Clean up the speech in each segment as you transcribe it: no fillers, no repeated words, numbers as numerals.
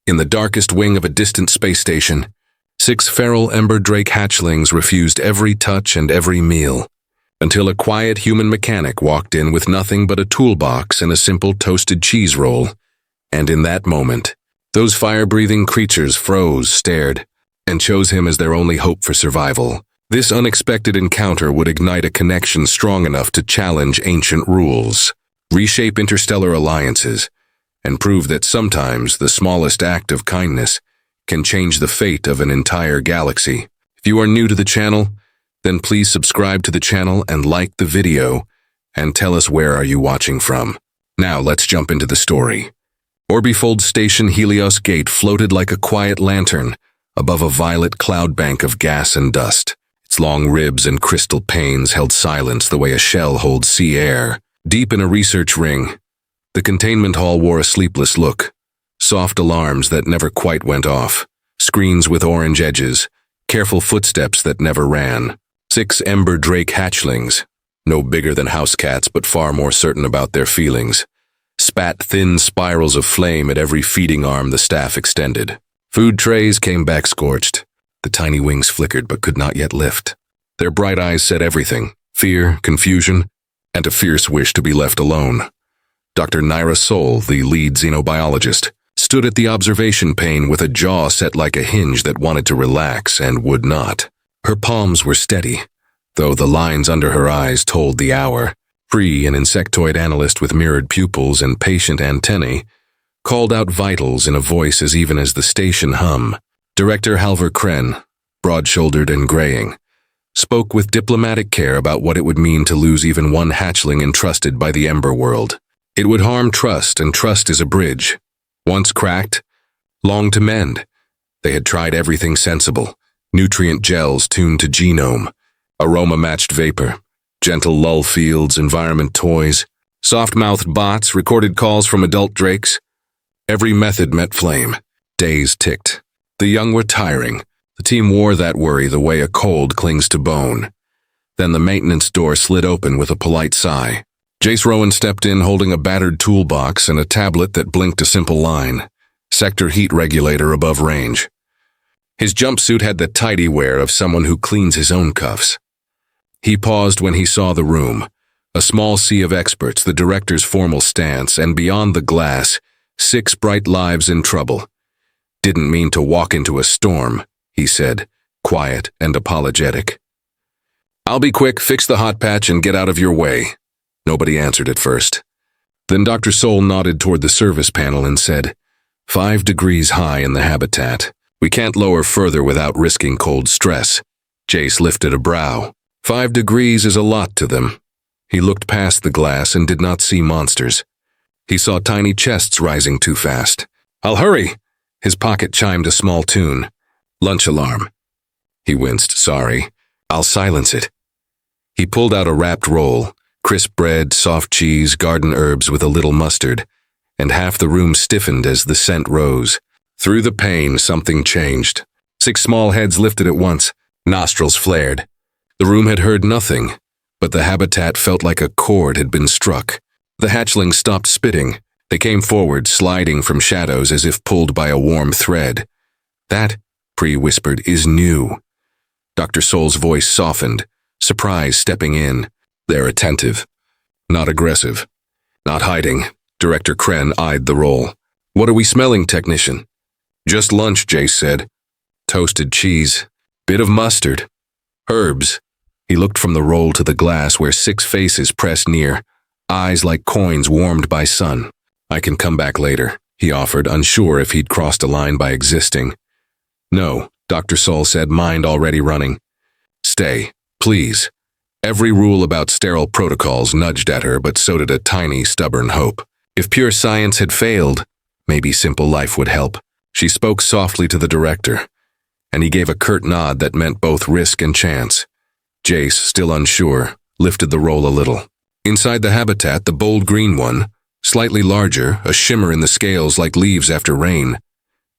In the darkest wing of a distant space station, 6 feral ember drake hatchlings refused every touch and every meal, until a quiet human mechanic walked in with nothing but a toolbox and a simple toasted cheese roll. And in that moment, those fire-breathing creatures froze, stared, and chose him as their only hope for survival. This unexpected encounter would ignite a connection strong enough to challenge ancient rules, reshape interstellar alliances, and prove that sometimes the smallest act of kindness can change the fate of an entire galaxy. If you are new to the channel, then please subscribe to the channel and like the video, and tell us where are you watching from. Now let's jump into the story. Orbifold Station Helios Gate floated like a quiet lantern above a violet cloud bank of gas and dust. Its long ribs and crystal panes held silence the way a shell holds sea air. Deep in a research ring, the containment hall wore a sleepless look. Soft alarms that never quite went off, screens with orange edges, careful footsteps that never ran. 6 ember drake hatchlings, no bigger than house cats but far more certain about their feelings, spat thin spirals of flame at every feeding arm the staff extended. Food trays came back scorched. The tiny wings flickered but could not yet lift. Their bright eyes said everything: fear, confusion, and a fierce wish to be left alone. Dr. Naira Sol, the lead xenobiologist, stood at the observation pane with a jaw set like a hinge that wanted to relax and would not. Her palms were steady, though the lines under her eyes told the hour. Free, an insectoid analyst with mirrored pupils and patient antennae, called out vitals in a voice as even as the station hum. Director Halvar Kren, broad-shouldered and graying, spoke with diplomatic care about what it would mean to lose even one hatchling entrusted by the Ember world. It would harm trust, and trust is a bridge. Once cracked, long to mend. They had tried everything sensible: nutrient gels tuned to genome, aroma-matched vapor, gentle lull fields, environment toys, soft-mouthed bots, recorded calls from adult drakes. Every method met flame. Days ticked. The young were tiring. The team wore that worry the way a cold clings to bone. Then the maintenance door slid open with a polite sigh. Jace Rowan stepped in holding a battered toolbox and a tablet that blinked a simple line: sector heat regulator above range. His jumpsuit had the tidy wear of someone who cleans his own cuffs. He paused when he saw the room, a small sea of experts, the director's formal stance, and beyond the glass, 6 bright lives in trouble. Didn't mean to walk into a storm, he said, quiet and apologetic. I'll be quick, fix the hot patch and get out of your way. Nobody answered at first. Then Dr. Sol nodded toward the service panel and said, 5 degrees high in the habitat. We can't lower further without risking cold stress. Jace lifted a brow. 5 degrees is a lot to them. He looked past the glass and did not see monsters. He saw tiny chests rising too fast. I'll hurry! His pocket chimed a small tune. Lunch alarm. He winced. Sorry. I'll silence it. He pulled out a wrapped roll, crisp bread, soft cheese, garden herbs with a little mustard, and half the room stiffened as the scent rose. Through the pane, something changed. 6 small heads lifted at once, nostrils flared. The room had heard nothing, but the habitat felt like a chord had been struck. The hatchlings stopped spitting. They came forward, sliding from shadows as if pulled by a warm thread. That, Pri whispered, is new. Dr. Sol's voice softened, surprise stepping in. They're attentive. Not aggressive. Not hiding. Director Kren eyed the roll. What are we smelling, technician? Just lunch, Jace said. Toasted cheese. Bit of mustard. Herbs. He looked from the roll to the glass where 6 faces pressed near, eyes like coins warmed by sun. I can come back later, he offered, unsure if he'd crossed a line by existing. No, Dr. Sol said, mind already running. Stay, please. Every rule about sterile protocols nudged at her, but so did a tiny, stubborn hope. If pure science had failed, maybe simple life would help. She spoke softly to the director, and he gave a curt nod that meant both risk and chance. Jace, still unsure, lifted the roll a little. Inside the habitat, the bold green one, slightly larger, a shimmer in the scales like leaves after rain,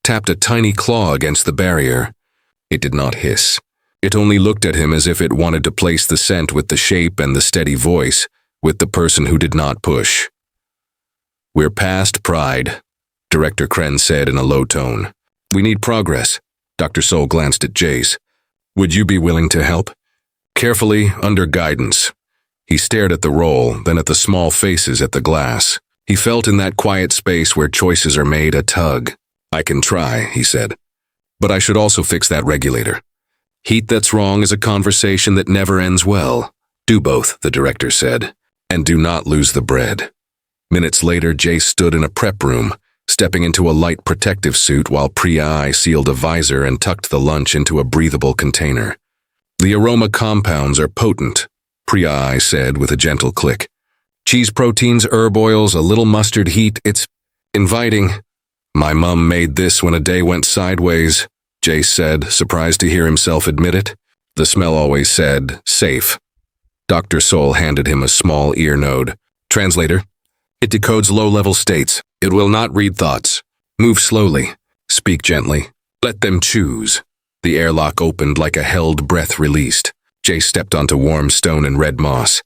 tapped a tiny claw against the barrier. It did not hiss. It only looked at him as if it wanted to place the scent with the shape and the steady voice, with the person who did not push. We're past pride. Director Kren said in a low tone. "We need progress." Dr. Soul glanced at Jace. "Would you be willing to help?" Carefully, under guidance. He stared at the roll, then at the small faces at the glass. He felt in that quiet space where choices are made a tug. "I can try," he said. "But I should also fix that regulator. Heat that's wrong is a conversation that never ends well. Do both," the director said. "And do not lose the bread." Minutes later, Jace stood in a prep room, stepping into a light protective suit while Priya sealed a visor and tucked the lunch into a breathable container. "The aroma compounds are potent," Priya said with a gentle click. "Cheese proteins, herb oils, a little mustard heat, it's inviting." "My mum made this when a day went sideways," Jace said, surprised to hear himself admit it. The smell always said, "safe." Dr. Soul handed him a small ear node. "Translator. It decodes low-level states. It will not read thoughts. Move slowly. Speak gently. Let them choose." The airlock opened like a held breath released. Jace stepped onto warm stone and red moss.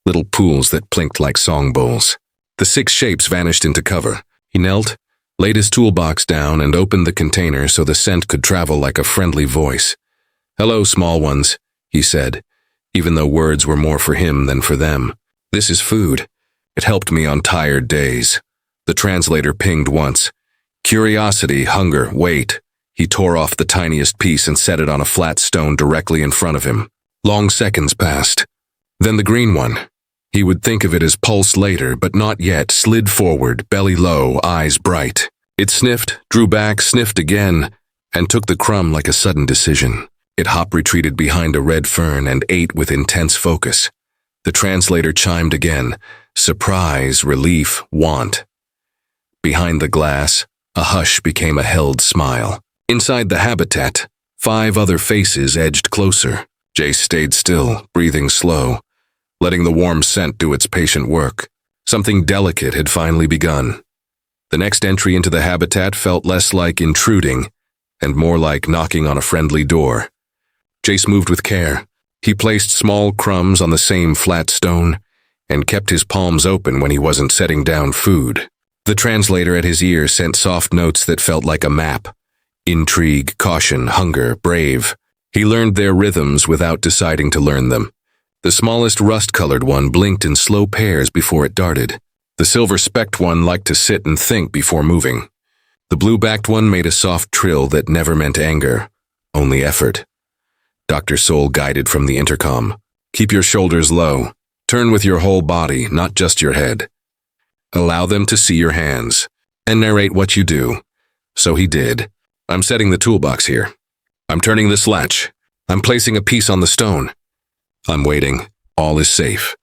Little pools that plinked like song bowls. The 6 shapes vanished into cover. He knelt, laid his toolbox down, and opened the container so the scent could travel like a friendly voice. "Hello, small ones," he said, even though words were more for him than for them. "This is food. It helped me on tired days." The translator pinged once. "Curiosity, hunger, wait." He tore off the tiniest piece and set it on a flat stone directly in front of him. Long seconds passed. Then the green one. He would think of it as pulse later, but not yet, slid forward, belly low, eyes bright. It sniffed, drew back, sniffed again, and took the crumb like a sudden decision. It hop-retreated behind a red fern and ate with intense focus. The translator chimed again. Surprise, relief, want. Behind the glass, a hush became a held smile. Inside the habitat, 5 other faces edged closer. Jace stayed still, breathing slow, letting the warm scent do its patient work. Something delicate had finally begun. The next entry into the habitat felt less like intruding and more like knocking on a friendly door. Jace moved with care. He placed small crumbs on the same flat stone and kept his palms open when he wasn't setting down food. The translator at his ear sent soft notes that felt like a map. Intrigue, caution, hunger, brave. He learned their rhythms without deciding to learn them. The smallest rust-colored one blinked in slow pairs before it darted. The silver-specked one liked to sit and think before moving. The blue-backed one made a soft trill that never meant anger, only effort. Dr. Soul guided from the intercom. "Keep your shoulders low. Turn with your whole body, not just your head. Allow them to see your hands, and narrate what you do." So he did. "I'm setting the toolbox here. I'm turning this latch. I'm placing a piece on the stone. I'm waiting. All is safe."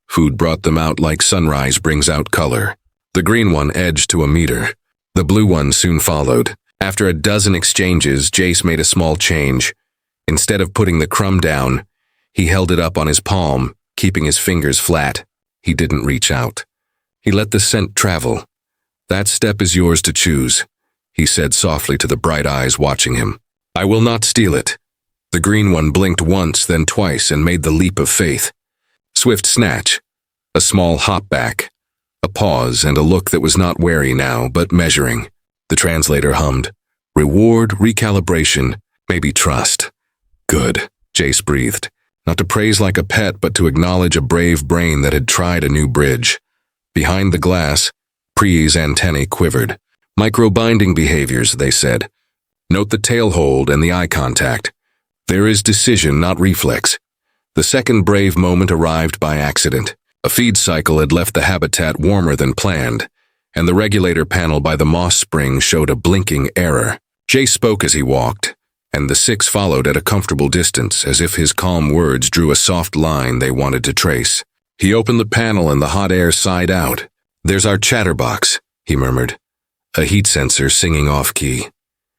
Food brought them out like sunrise brings out color. The green one edged to a meter. The blue one soon followed. After a dozen exchanges, Jace made a small change. Instead of putting the crumb down, he held it up on his palm, keeping his fingers flat. He didn't reach out. He let the scent travel. "That step is yours to choose," he said softly to the bright eyes watching him. "I will not steal it." The green one blinked once, then twice, and made the leap of faith. Swift snatch, a small hop back, a pause, and a look that was not wary now, but measuring. The translator hummed. "Reward, recalibration, maybe trust." "Good," Jace breathed. Not to praise like a pet, but to acknowledge a brave brain that had tried a new bridge. Behind the glass, Priya's antennae quivered. "Micro-binding behaviors," they said. "Note the tail hold and the eye contact. There is decision, not reflex." The second brave moment arrived by accident. A feed cycle had left the habitat warmer than planned, and the regulator panel by the moss spring showed a blinking error. Jace spoke as he walked, and the 6 followed at a comfortable distance, as if his calm words drew a soft line they wanted to trace. He opened the panel and the hot air sighed out. "There's our chatterbox," he murmured. A heat sensor singing off-key.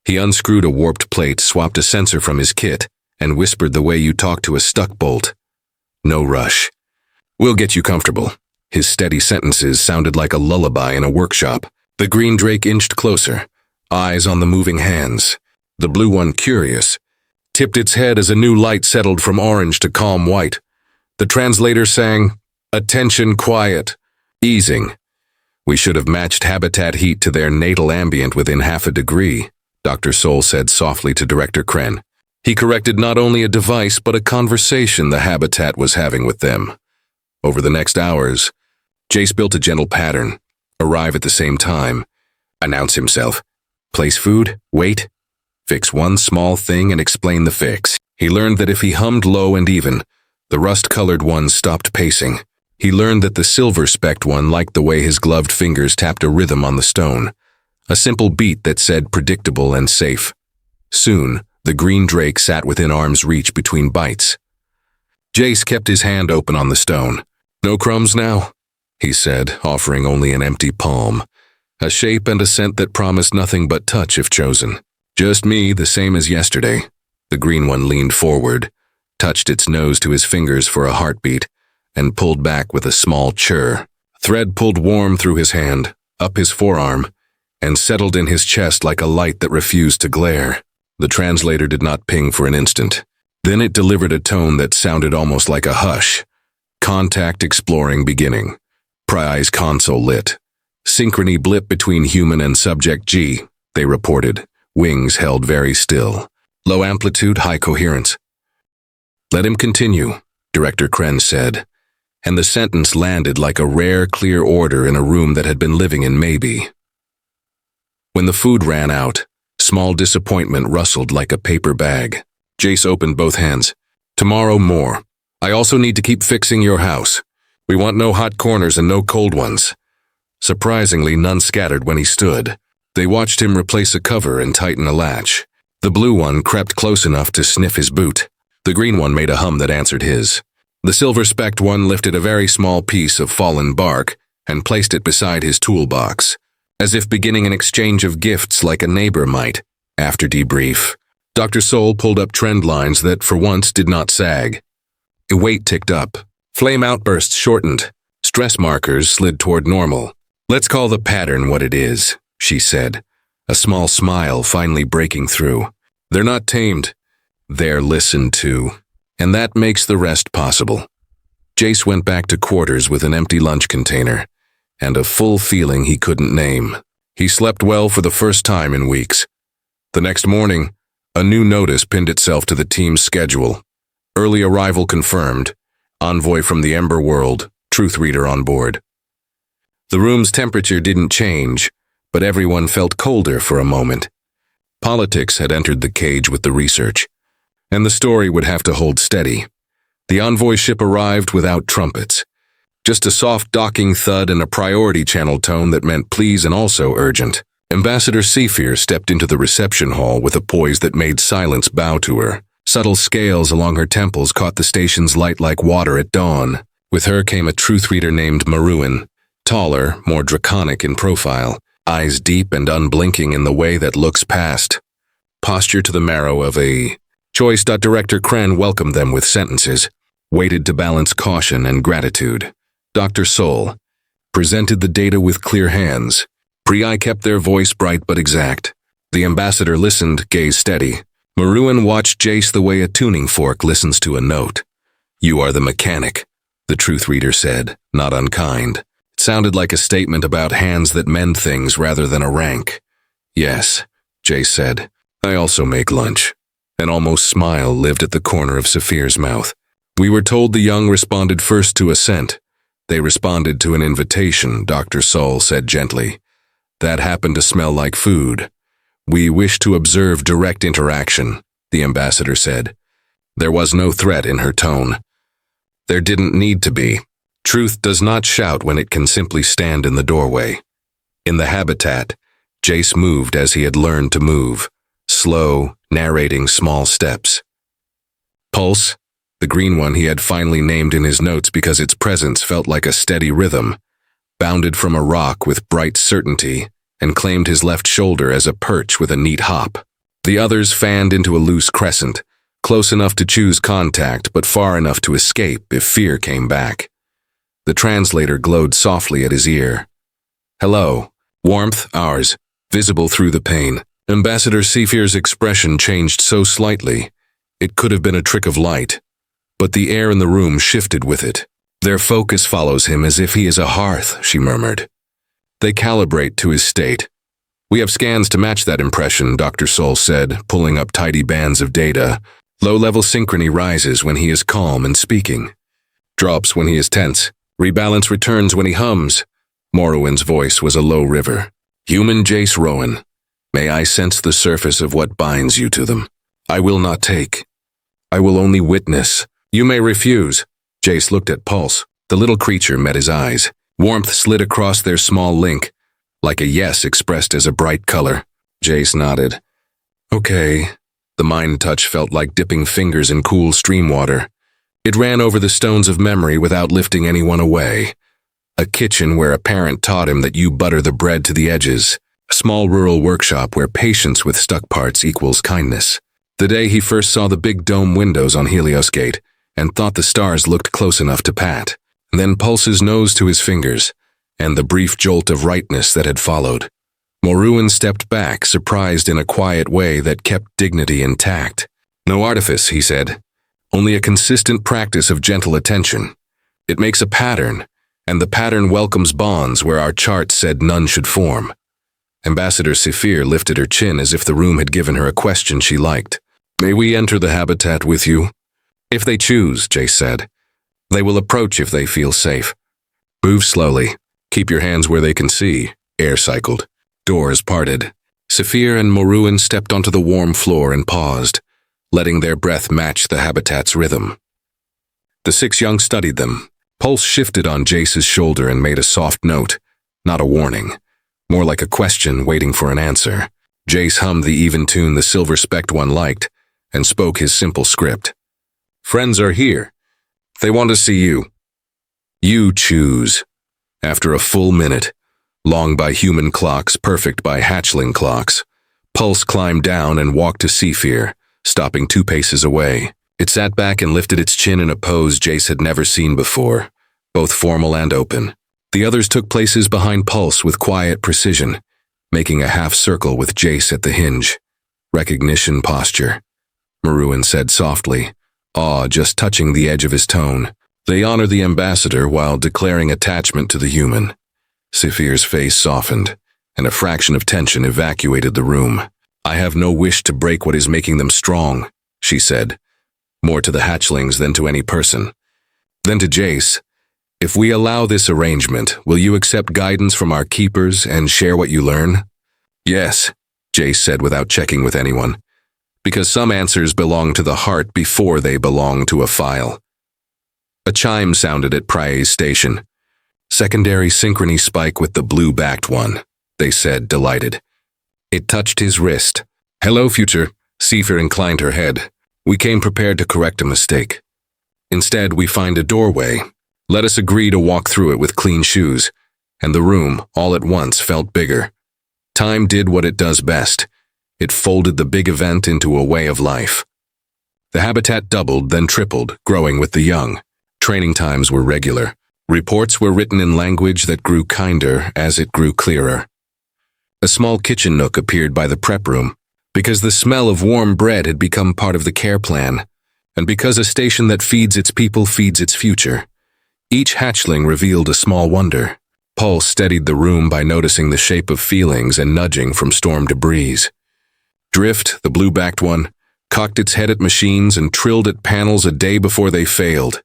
He unscrewed a warped plate, swapped a sensor from his kit, and whispered the way you talk to a stuck bolt. "No rush. We'll get you comfortable." His steady sentences sounded like a lullaby in a workshop. The green drake inched closer, eyes on the moving hands. The blue one, curious, tipped its head as a new light settled from orange to calm white. The translator sang, "Attention, quiet," easing. We should have matched habitat heat to their natal ambient within half a degree, Dr. Soul said softly to Director Kren. He corrected not only a device but a conversation the habitat was having with them. Over the next hours, Jace built a gentle pattern, arrive at the same time, announce himself, place food, wait, fix one small thing and explain the fix. He learned that if he hummed low and even, the rust-colored one stopped pacing. He learned that the silver-specked one liked the way his gloved fingers tapped a rhythm on the stone, a simple beat that said predictable and safe. Soon, the green drake sat within arm's reach between bites. Jace kept his hand open on the stone. "No crumbs now?" he said, offering only an empty palm, a shape and a scent that promised nothing but touch if chosen. "Just me, the same as yesterday." The green one leaned forward, touched its nose to his fingers for a heartbeat, and pulled back with a small churr. Thread pulled warm through his hand, up his forearm, and settled in his chest like a light that refused to glare. The translator did not ping for an instant. Then it delivered a tone that sounded almost like a hush. Contact exploring beginning. Prize console lit. Synchrony blip between human and subject G, they reported. Wings held very still. Low amplitude, high coherence. "Let him continue," Director Kren said, and the sentence landed like a rare, clear order in a room that had been living in maybe. When the food ran out, small disappointment rustled like a paper bag. Jace opened both hands. "Tomorrow more. I also need to keep fixing your house. We want no hot corners and no cold ones." Surprisingly, none scattered when he stood. They watched him replace a cover and tighten a latch. The blue one crept close enough to sniff his boot. The green one made a hum that answered his. The silver-specked one lifted a very small piece of fallen bark and placed it beside his toolbox, as if beginning an exchange of gifts like a neighbor might. After debrief, Dr. Soul pulled up trend lines that for once did not sag. A weight ticked up. Flame outbursts shortened. Stress markers slid toward normal. "Let's call the pattern what it is," she said, a small smile finally breaking through. "They're not tamed. They're listened to. And that makes the rest possible." Jace went back to quarters with an empty lunch container and a full feeling he couldn't name. He slept well for the first time in weeks. The next morning, a new notice pinned itself to the team's schedule. Early arrival confirmed. Envoy from the Ember world, truth reader on board. The room's temperature didn't change, but everyone felt colder for a moment. Politics had entered the cage with the research, and the story would have to hold steady. The envoy ship arrived without trumpets. Just a soft docking thud and a priority channel tone that meant please and also urgent. Ambassador Sci-Fi stepped into the reception hall with a poise that made silence bow to her. Subtle scales along her temples caught the station's light like water at dawn. With her came a truth reader named Maruin, taller, more draconic in profile, eyes deep and unblinking in the way that looks past. Posture to the marrow of a choice. Director Kren welcomed them with sentences, weighted to balance caution and gratitude. Dr. Soul presented the data with clear hands. Pri kept their voice bright but exact. The ambassador listened, gaze steady. Maruin watched Jace the way a tuning fork listens to a note. "You are the mechanic," the truth reader said, not unkind. It sounded like a statement about hands that mend things rather than a rank. "Yes," Jace said. "I also make lunch." An almost smile lived at the corner of Saphir's mouth. "We were told the young responded first to assent. They responded to an invitation," Dr. Soul said gently. "That happened to smell like food. We wish to observe direct interaction," the ambassador said. There was no threat in her tone. There didn't need to be. Truth does not shout when it can simply stand in the doorway. In the habitat, Jace moved as he had learned to move, slow, narrating small steps. Pulse, the green one he had finally named in his notes because its presence felt like a steady rhythm, bounded from a rock with bright certainty and claimed his left shoulder as a perch with a neat hop. The others fanned into a loose crescent, close enough to choose contact but far enough to escape if fear came back. The translator glowed softly at his ear. "Hello." Warmth, ours, visible through the pain. Ambassador Sci-Fi's expression changed so slightly, it could have been a trick of light, but the air in the room shifted with it. "Their focus follows him as if he is a hearth," she murmured. They calibrate to his state. We have scans to match that impression, Dr. Sol said, pulling up tidy bands of data. Low-level synchrony rises when he is calm and speaking. Drops when he is tense. Rebalance returns when he hums. Morrowin's voice was a low river. Human Jace Rowan, may I sense the surface of what binds you to them. I will not take. I will only witness. You may refuse. Jace looked at Pulse. The little creature met his eyes. Warmth slid across their small link, like a yes expressed as a bright color. Jace nodded. Okay. The mind touch felt like dipping fingers in cool stream water. It ran over the stones of memory without lifting anyone away. A kitchen where a parent taught him that you butter the bread to the edges. A small rural workshop where patience with stuck parts equals kindness. The day he first saw the big dome windows on Helios Gate and thought the stars looked close enough to pat. Then Pulse's nose to his fingers, and the brief jolt of rightness that had followed. Morrowind stepped back, surprised in a quiet way that kept dignity intact. No artifice, he said. Only a consistent practice of gentle attention. It makes a pattern, and the pattern welcomes bonds where our chart said none should form. Ambassador Sci-Fi lifted her chin as if the room had given her a question she liked. May we enter the habitat with you? If they choose, Jace said. They will approach if they feel safe. Move slowly. Keep your hands where they can see. Air cycled. Doors parted. Sci-Fi and Morrowind stepped onto the warm floor and paused, letting their breath match the habitat's rhythm. The six young studied them. Pulse shifted on Jace's shoulder and made a soft note, not a warning, more like a question waiting for an answer. Jace hummed the even tune the silver-specked one liked and spoke his simple script. Friends are here. They want to see you. You choose. After a full minute, long by human clocks, perfect by hatchling clocks, Pulse climbed down and walked to Sci-Fi, stopping 2 paces away. It sat back and lifted its chin in a pose Jace had never seen before, both formal and open. The others took places behind Pulse with quiet precision, making a half circle with Jace at the hinge. Recognition posture. Morrowind said softly, awe just touching the edge of his tone. They honor the ambassador while declaring attachment to the human. Sci-Fi's face softened, and a fraction of tension evacuated the room. I have no wish to break what is making them strong, she said, more to the hatchlings than to any person. Then to Jace, if we allow this arrangement, will you accept guidance from our keepers and share what you learn? Yes, Jace said without checking with anyone, because some answers belong to the heart before they belong to a file. A chime sounded at Prae's station. Secondary synchrony spike with the blue-backed one, they said, delighted. It touched his wrist. Hello, future. Sci-Fi inclined her head. We came prepared to correct a mistake. Instead, we find a doorway. Let us agree to walk through it with clean shoes, and the room, all at once, felt bigger. Time did what it does best. It folded the big event into a way of life. The habitat doubled, then tripled, growing with the young. Training times were regular. Reports were written in language that grew kinder as it grew clearer. A small kitchen nook appeared by the prep room, because the smell of warm bread had become part of the care plan, and because a station that feeds its people feeds its future. Each hatchling revealed a small wonder. Pulse steadied the room by noticing the shape of feelings and nudging from storm debris. Drift, the blue-backed one, cocked its head at machines and trilled at panels a day before they failed,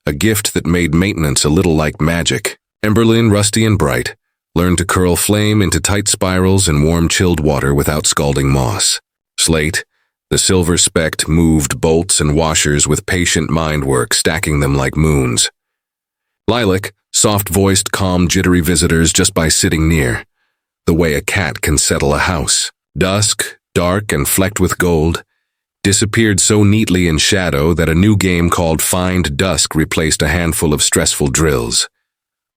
a gift that made maintenance a little like magic. Emberlin, rusty and bright, learned to curl flame into tight spirals in warm chilled water without scalding moss. Slate, the silver-specked, moved bolts and washers with patient mind work, stacking them like moons. Lilac, soft-voiced, calm, jittery visitors just by sitting near, the way a cat can settle a house. Dusk, dark and flecked with gold, disappeared so neatly in shadow that a new game called Find Dusk replaced a handful of stressful drills.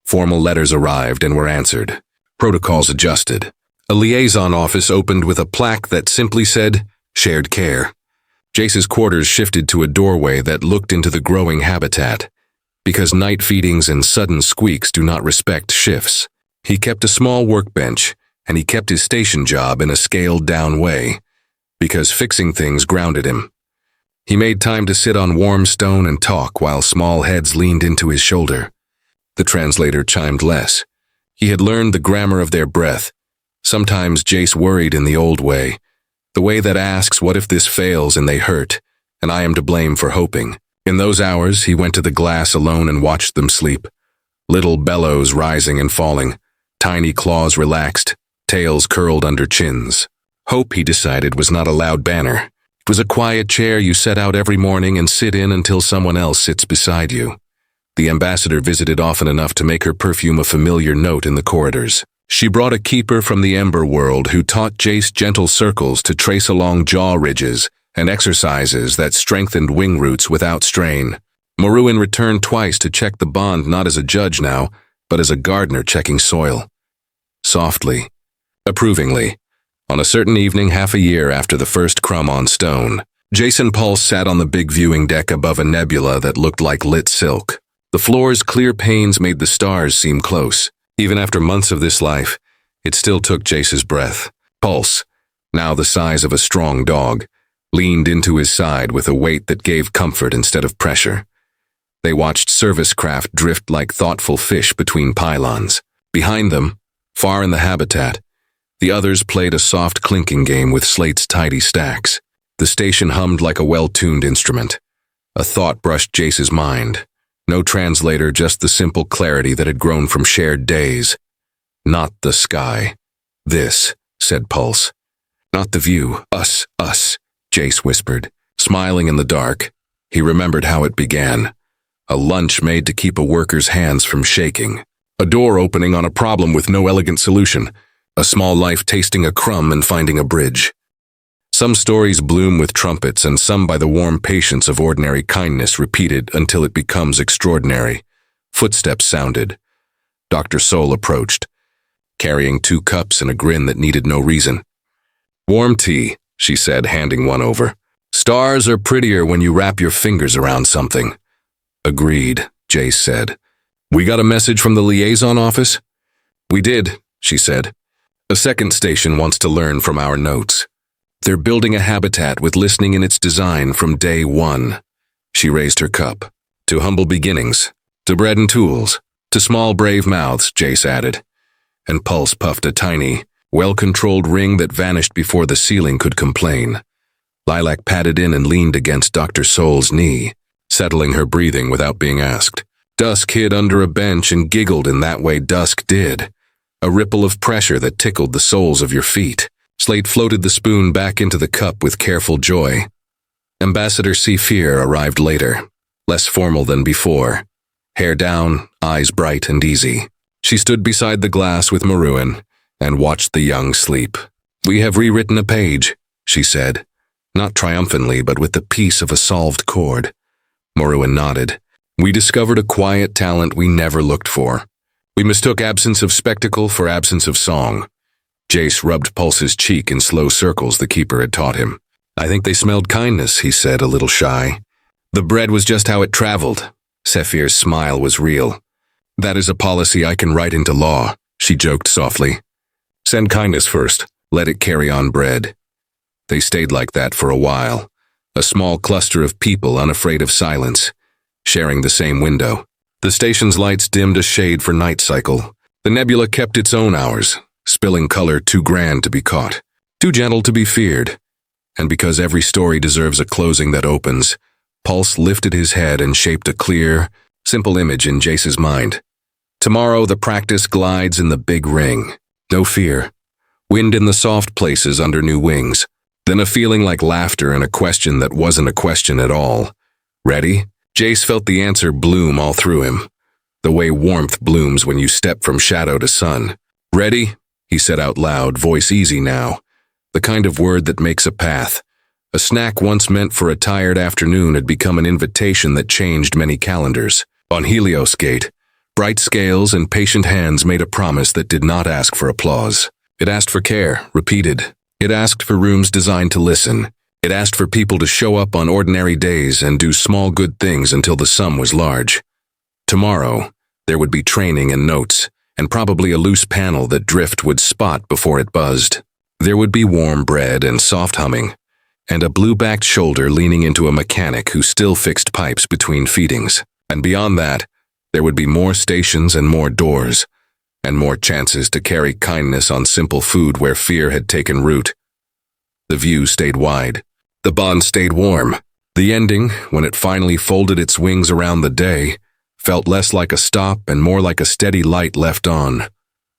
Formal letters arrived and were answered. Protocols adjusted. A liaison office opened with a plaque that simply said, Shared Care. Jace's quarters shifted to a doorway that looked into the growing habitat, because night feedings and sudden squeaks do not respect shifts. He kept a small workbench, and he kept his station job in a scaled-down way, because fixing things grounded him. He made time to sit on warm stone and talk while small heads leaned into his shoulder. The translator chimed less. He had learned the grammar of their breath. Sometimes Jace worried in the old way, the way that asks, what if this fails and they hurt, and I am to blame for hoping. In those hours, he went to the glass alone and watched them sleep. Little bellows rising and falling, tiny claws relaxed, tails curled under chins. Hope, he decided, was not a loud banner. It was a quiet chair you set out every morning and sit in until someone else sits beside you. The ambassador visited often enough to make her perfume a familiar note in the corridors. She brought a keeper from the Ember world who taught Jace gentle circles to trace along jaw ridges and exercises that strengthened wing roots without strain. Maruin returned twice to check the bond, not as a judge now, but as a gardener checking soil. Softly, approvingly. On a certain evening half a year after the first crumb on stone, Jason Pulse sat on the big viewing deck above a nebula that looked like lit silk. The floor's clear panes made the stars seem close. Even after months of this life, it still took Jace's breath. Pulse, now the size of a strong dog, leaned into his side with a weight that gave comfort instead of pressure. They watched service craft drift like thoughtful fish between pylons. Behind them, far in the habitat, the others played a soft clinking game with slates' tidy stacks. The station hummed like a well-tuned instrument. A thought brushed Jace's mind. No translator, just the simple clarity that had grown from shared days. Not the sky. This, said Pulse. Not the view. Us, Jace whispered. Smiling in the dark, he remembered how it began. A lunch made to keep a worker's hands from shaking. A door opening on a problem with no elegant solution. A small life tasting a crumb and finding a bridge. Some stories bloom with trumpets and some by the warm patience of ordinary kindness repeated until it becomes extraordinary. Footsteps sounded. Dr. Soul approached, carrying 2 cups and a grin that needed no reason. Warm tea, she said, handing one over. Stars are prettier when you wrap your fingers around something. Agreed, Jace said. We got a message from the liaison office? We did, she said. A second station wants to learn from our notes. They're building a habitat with listening in its design from day one. She raised her cup. To humble beginnings, to bread and tools, to small brave mouths, Jace added. And Pulse puffed a tiny, well-controlled ring that vanished before the ceiling could complain. Lilac patted in and leaned against Dr. Soul's knee, settling her breathing without being asked. Dusk hid under a bench and giggled in that way Dusk did. A ripple of pressure that tickled the soles of your feet. Slate floated the spoon back into the cup with careful joy. Ambassador Sci-Fi arrived later, less formal than before. Hair down, eyes bright and easy. She stood beside the glass with Maruin and watched the young sleep. We have rewritten a page, she said, not triumphantly but with the peace of a solved chord. Maruin nodded. We discovered a quiet talent we never looked for. We mistook absence of spectacle for absence of song. Jace rubbed Pulse's cheek in slow circles the keeper had taught him. I think they smelled kindness, he said, a little shy. The bread was just how it traveled. Saphir's smile was real. That is a policy I can write into law, she joked softly. Send kindness first, let it carry on bread. They stayed like that for a while, a small cluster of people unafraid of silence, sharing the same window. The station's lights dimmed a shade for night cycle. The nebula kept its own hours, spilling color too grand to be caught, too gentle to be feared. And because every story deserves a closing that opens, Pulse lifted his head and shaped a clear, simple image in Jace's mind. Tomorrow the practice glides in the big ring. No fear. Wind in the soft places under new wings. Then a feeling like laughter and a question that wasn't a question at all. Ready? Jace felt the answer bloom all through him. The way warmth blooms when you step from shadow to sun. Ready? He said out loud, voice easy now. The kind of word that makes a path. A snack once meant for a tired afternoon had become an invitation that changed many calendars. On Helios Gate, bright scales and patient hands made a promise that did not ask for applause. It asked for care, repeated. It asked for rooms designed to listen. It asked for people to show up on ordinary days and do small good things until the sum was large. Tomorrow, there would be training and notes, and probably a loose panel that Drift would spot before it buzzed. There would be warm bread and soft humming, and a blue-backed shoulder leaning into a mechanic who still fixed pipes between feedings. And beyond that, there would be more stations and more doors. and more chances to carry kindness on simple food where fear had taken root. The view stayed wide. The bond stayed warm. The ending, when it finally folded its wings around the day, felt less like a stop and more like a steady light left on,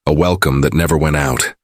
a welcome that never went out.